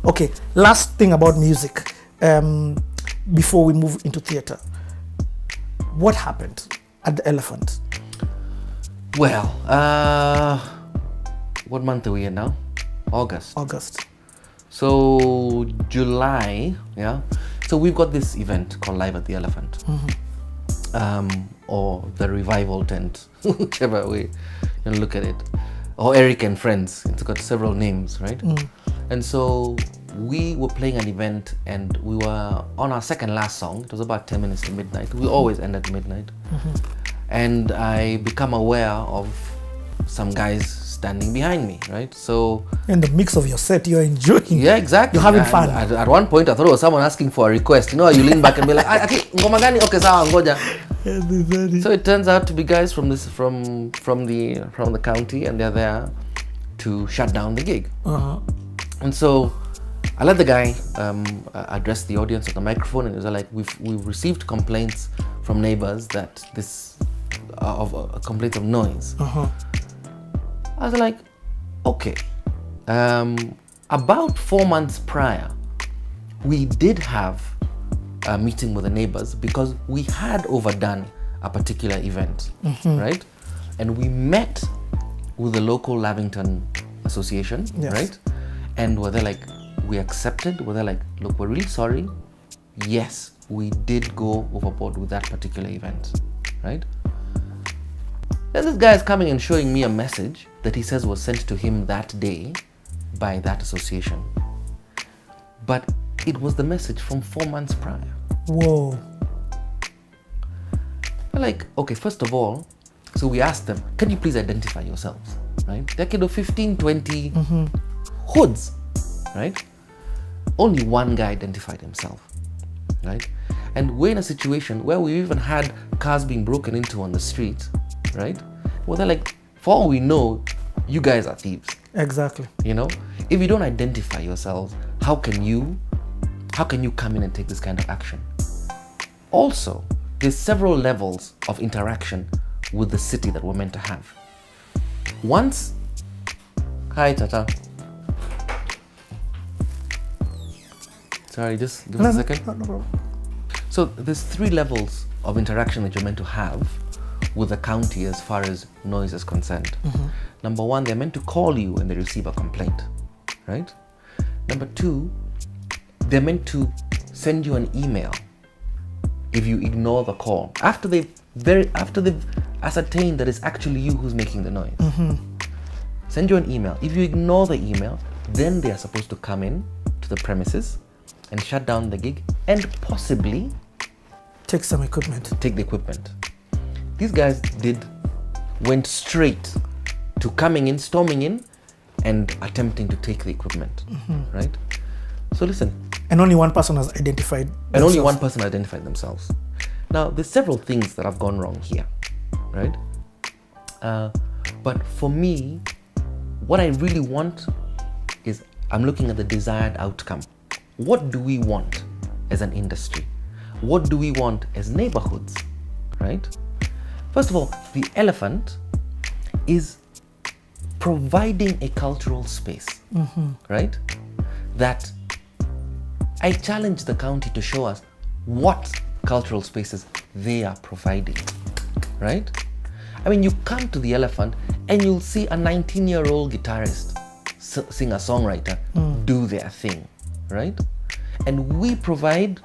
Okay, last thing about music, before we move into theater. What happened at the Elephant? Well, what month are we in now? August. So July, yeah. So we've got this event called Live at the Elephant, or the Revival Tent, whichever way you look at it, or Eric and Friends. It's got several names, right? And so we were playing an event, and we were on our second last song. It was about 10 minutes to midnight. We always end at midnight. And I become aware of some guys standing behind me, right? So in the mix of your set, you're enjoying. Yeah, exactly. You're having fun. At one point, I thought it was someone asking for a request. You know, you lean back and be like, okay, ngoma gani? Okay, sawa, ngoja. So it turns out to be guys from the county, and they're there to shut down the gig. And so I let the guy address the audience at the microphone, and he was like, we've received complaints from neighbors that complaints of noise. I was like, okay. About 4 months prior, we did have a meeting with the neighbors because we had overdone a particular event, right? And we met with the local Lavington Association, right? And were they like, we accepted? Were they like, look, we're really sorry. Yes, we did go overboard with that particular event, right? Then this guy is coming and showing me a message that he says was sent to him that day by that association. But it was the message from 4 months prior. Whoa. We're like, okay, first of all, so we asked them, can you please identify yourselves, right? They're kind of 15, 20 hoods, right? Only one guy identified himself, right? And we're in a situation where we even had cars being broken into on the street, right? Well, they're like, for all we know, you guys are thieves. Exactly. You know, if you don't identify yourselves, how can you come in and take this kind of action? Also, there's several levels of interaction with the city that we're meant to have. Once, hi Tata. Sorry, just give us a second. No problem. So there's 3 levels of interaction that you're meant to have with the county as far as noise is concerned. Number 1, they're meant to call you when they receive a complaint, right? Number 2, they're meant to send you an email if you ignore the call after they've ascertained that it's actually you who's making the noise. Send you an email. If you ignore the email, then they are supposed to come in to the premises and shut down the gig and possibly take some equipment. Take the equipment. These guys went straight to coming in, storming in, and attempting to take the equipment, right? So listen. And only one person has identified themselves. And only one person identified themselves. Now, there's several things that have gone wrong here, right? But for me, what I really want is I'm looking at the desired outcome. What do we want as an industry? What do we want as neighborhoods, right? First of all, the Elephant is providing a cultural space, right? That I challenge the county to show us what cultural spaces they are providing, right? I mean, you come to the Elephant and you'll see a 19-year-old guitarist, singer-songwriter do their thing, right? And we provide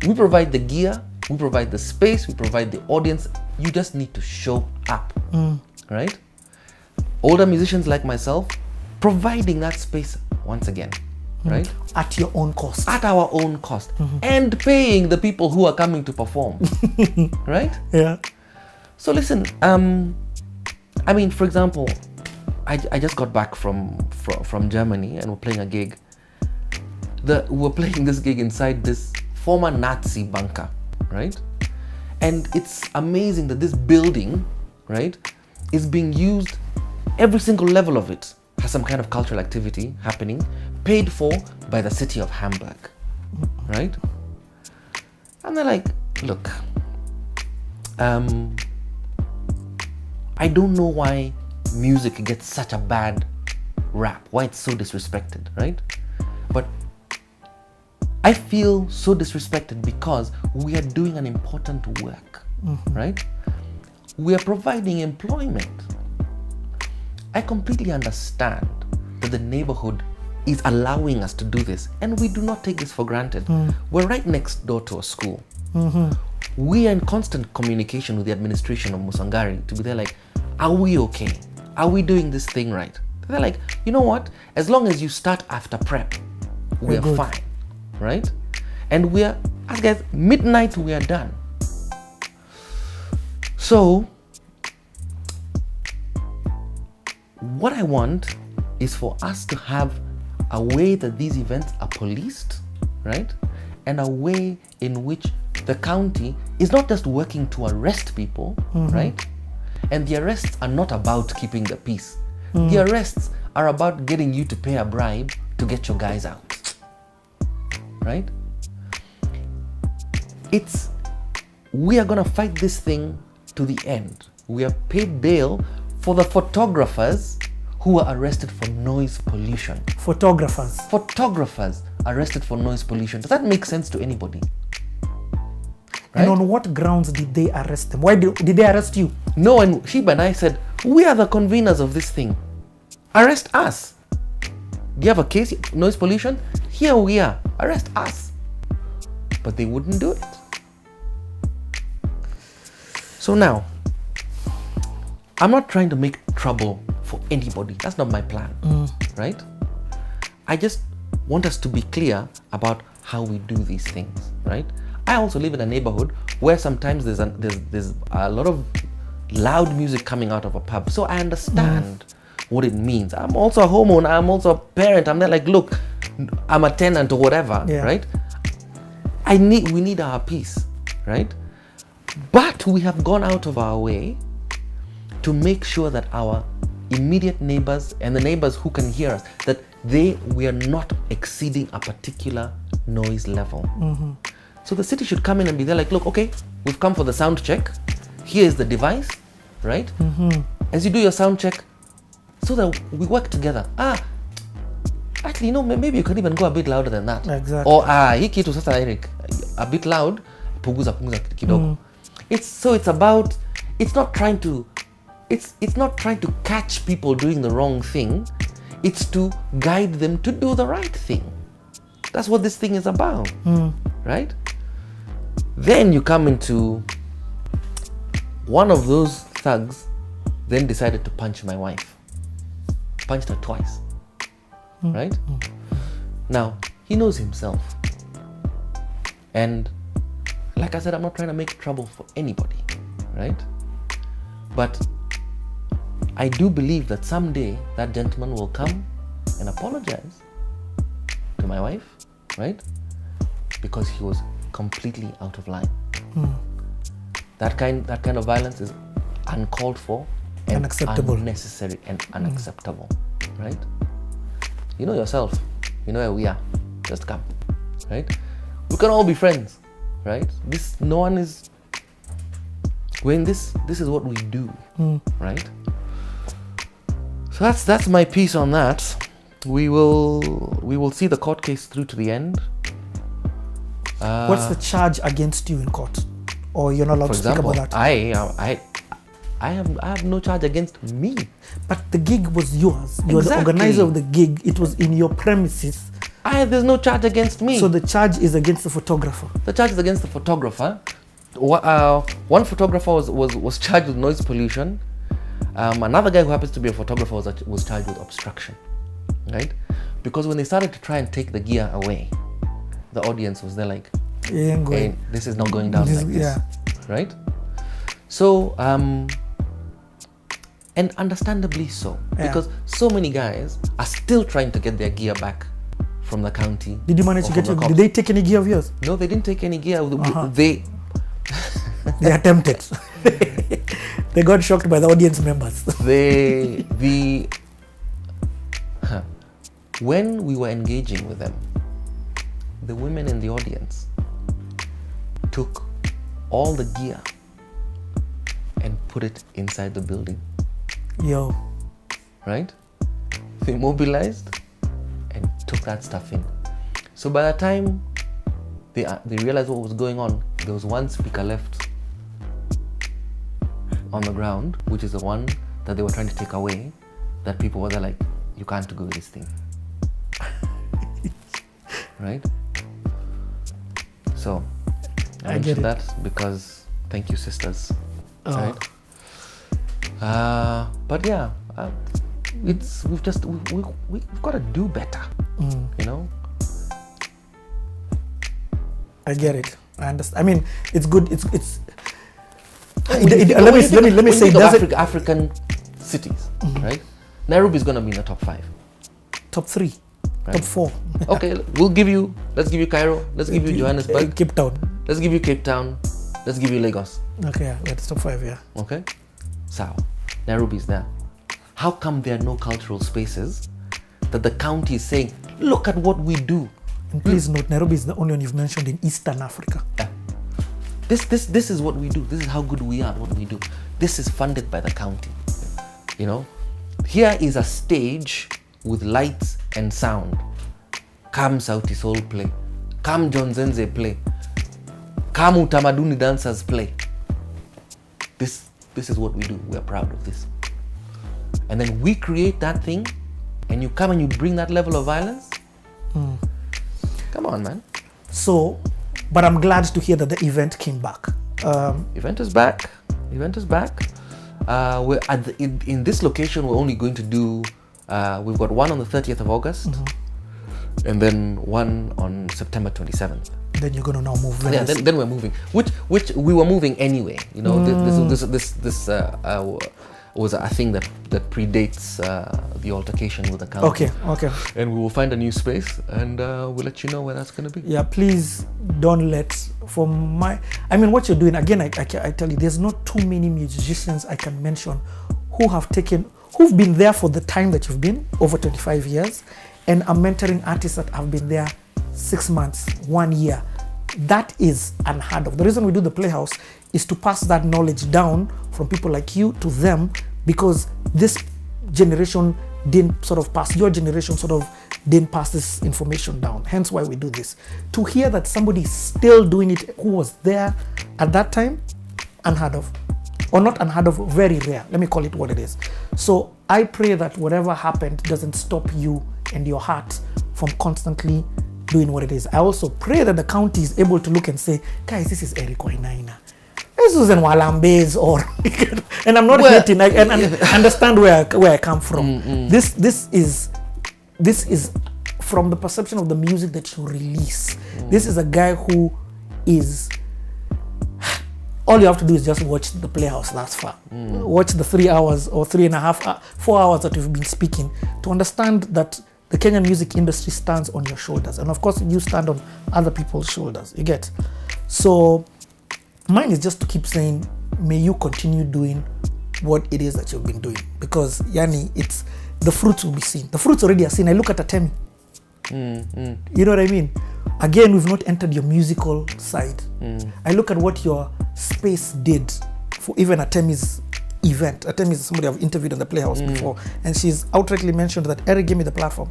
the gear, we provide the space, we provide the audience. You just need to show up, right? Older musicians like myself, providing that space once again, right? At your own cost. At our own cost. And paying the people who are coming to perform, right? Yeah. So listen, I mean, for example, I just got back from Germany and we're playing a gig. We're playing this gig inside this former Nazi bunker, right? And it's amazing that this building, right, is being used. Every single level of it has some kind of cultural activity happening, paid for by the city of Hamburg, right? And they're like, look, I don't know why music gets such a bad rap, why it's so disrespected, right? But I feel so disrespected because we are doing an important work, right? We are providing employment. I completely understand that the neighborhood is allowing us to do this, and we do not take this for granted. We're right next door to a school. We are in constant communication with the administration of Musangari to be there like, are we okay? Are we doing this thing right? They're like, you know what? As long as you start after prep, we're fine, right? And we are, as guys, midnight we are done. So, what I want is for us to have a way that these events are policed, right? And a way in which the county is not just working to arrest people, right? And the arrests are not about keeping the peace. The arrests are about getting you to pay a bribe to get your guys out, right? We are gonna fight this thing to the end. We have paid bail for the photographers who were arrested for noise pollution. Photographers arrested for noise pollution. Does that make sense to anybody? Right? And on what grounds did they arrest them? Why did they arrest you? No, and Sheba and I said, we are the conveners of this thing. Arrest us. Do you have a case, noise pollution? Here we are. Arrest us. But they wouldn't do it. So now, I'm not trying to make trouble for anybody. That's not my plan, right? I just want us to be clear about how we do these things, right? I also live in a neighborhood where sometimes there's a lot of loud music coming out of a pub. So I understand what it means. I'm also a homeowner. I'm also a parent. I'm there like, look, I'm a tenant or whatever, right? We need our peace, right? But we have gone out of our way to make sure that our immediate neighbors and the neighbors who can hear us, that we are not exceeding a particular noise level. So the city should come in and be there like, look, okay, we've come for the sound check. Here is the device, right? As you do your sound check, so that we work together. Actually, you know, maybe you can even go a bit louder than that. Exactly. Or, hii kitu sasa Eric, a bit loud, punguza kidogo. It's not trying to catch people doing the wrong thing. It's to guide them to do the right thing. That's what this thing is about, right? Then you come into one of those thugs then decided to punch my wife. Punched her twice, right? Now, he knows himself. And like I said, I'm not trying to make trouble for anybody, right? But I do believe that someday that gentleman will come and apologize to my wife, right? Because he was completely out of line. That kind of violence is uncalled for and unacceptable. Unnecessary and unacceptable, right? You know yourself. You know where we are. Just come, right? We can all be friends, right? This is what we do, right? So that's my piece on that. We will see the court case through to the end. What's the charge against you in court? Or you're not allowed to speak about that? I have no charge against me. But the gig was yours. You're the organizer of the gig. It was in your premises. There's no charge against me. So the charge is against the photographer. The charge is against the photographer. One photographer was charged with noise pollution. Another guy who happens to be a photographer was charged with obstruction, right? Because when they started to try and take the gear away, the audience was there like, hey, this is not going down like this, right? So, and understandably so, because so many guys are still trying to get their gear back from the county. Did you manage to get did they take any gear of yours? No, they didn't take any gear. They attempted. They got shocked by the audience members. When we were engaging with them, the women in the audience took all the gear and put it inside the building. Yo. Right? They mobilized and took that stuff in. So by the time they realized what was going on. There was one speaker left on the ground, which is the one that they were trying to take away, that people were like, you can't go with this thing. Right? So I mentioned that because thank you, sisters. Right? But yeah, we've got to do better. You know. I get it. I understand. I mean, it's good. It's. Let me say, does African cities, right? Nairobi is gonna be in the top 5, top 3, right? Top 4. Okay, let's give you Cairo. Let's give you Johannesburg. Cape Town. Let's give you Cape Town. Let's give you Lagos. Okay, yeah, that's top 5, yeah. Okay, Sawa. Nairobi is there. How come there are no cultural spaces that the county is saying, look at what we do? And please note, Nairobi is the only one you've mentioned in Eastern Africa. Yeah. This is what we do. This is how good we are at what we do. This is funded by the county. You know, here is a stage with lights and sound. Come Sauti Sol play. Come John Zenze play. Come Utamaduni dancers play. This is what we do. We are proud of this. And then we create that thing, and you come and you bring that level of violence. Come on, man. So, but I'm glad to hear that the event came back. Event is back. We're in this location. We're only going to do. We've got one on the 30th of August, and then one on September 27th. Then you're gonna now move. Yeah, then we're moving. Which we were moving anyway. You know, this was a thing that predates the altercation with the county. Okay. And we will find a new space, and we'll let you know where that's going to be. Yeah, please don't let. What you're doing again. I tell you, there's not too many musicians I can mention who've been there for the time that you've been, over 25 years, and are mentoring artists that have been there 6 months, 1 year. That is unheard of. The reason we do the Playhouse is to pass that knowledge down from people like you to them, because this generation didn't sort of pass, your generation sort of didn't pass this information down. Hence why we do this. To hear that somebody is still doing it who was there at that time, unheard of. Or not unheard of, very rare. Let me call it what it is. So I pray that whatever happened doesn't stop you and your heart from constantly doing what it is. I also pray that the county is able to look and say, guys, this is Eric Wainaina. This isn't Walambes or and I'm not hating. I understand where I come from. This is from the perception of the music that you release. This is a guy who is. All you have to do is just watch the Playhouse thus far. Watch the 3 hours or 3.5, 4 hours that we've been speaking to understand that the Kenyan music industry stands on your shoulders. And of course, you stand on other people's shoulders. You get? So mine is just to keep saying, may you continue doing what it is that you've been doing. Because, Yani, it's the fruits will be seen. The fruits already are seen. I look at Atemi. You know what I mean? Again, we've not entered your musical side. I look at what your space did for even Atemi's event. Atemi is somebody I've interviewed on the Playhouse before, and she's outrightly mentioned that Eric gave me the platform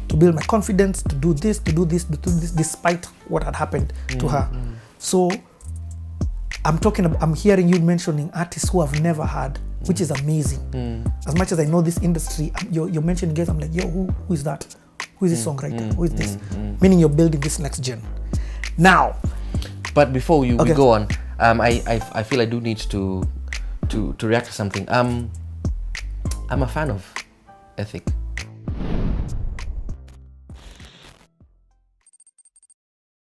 to build my confidence, to do this, despite what had happened to her. So I'm hearing you mentioning artists who I've never heard, which is amazing. As much as I know this industry, you're mentioning guys, I'm like, yo, who is that? Who is this songwriter? Who is this? Meaning you're building this next gen. Now. But before we go on, I feel I do need to react to something. I'm a fan of Ethic.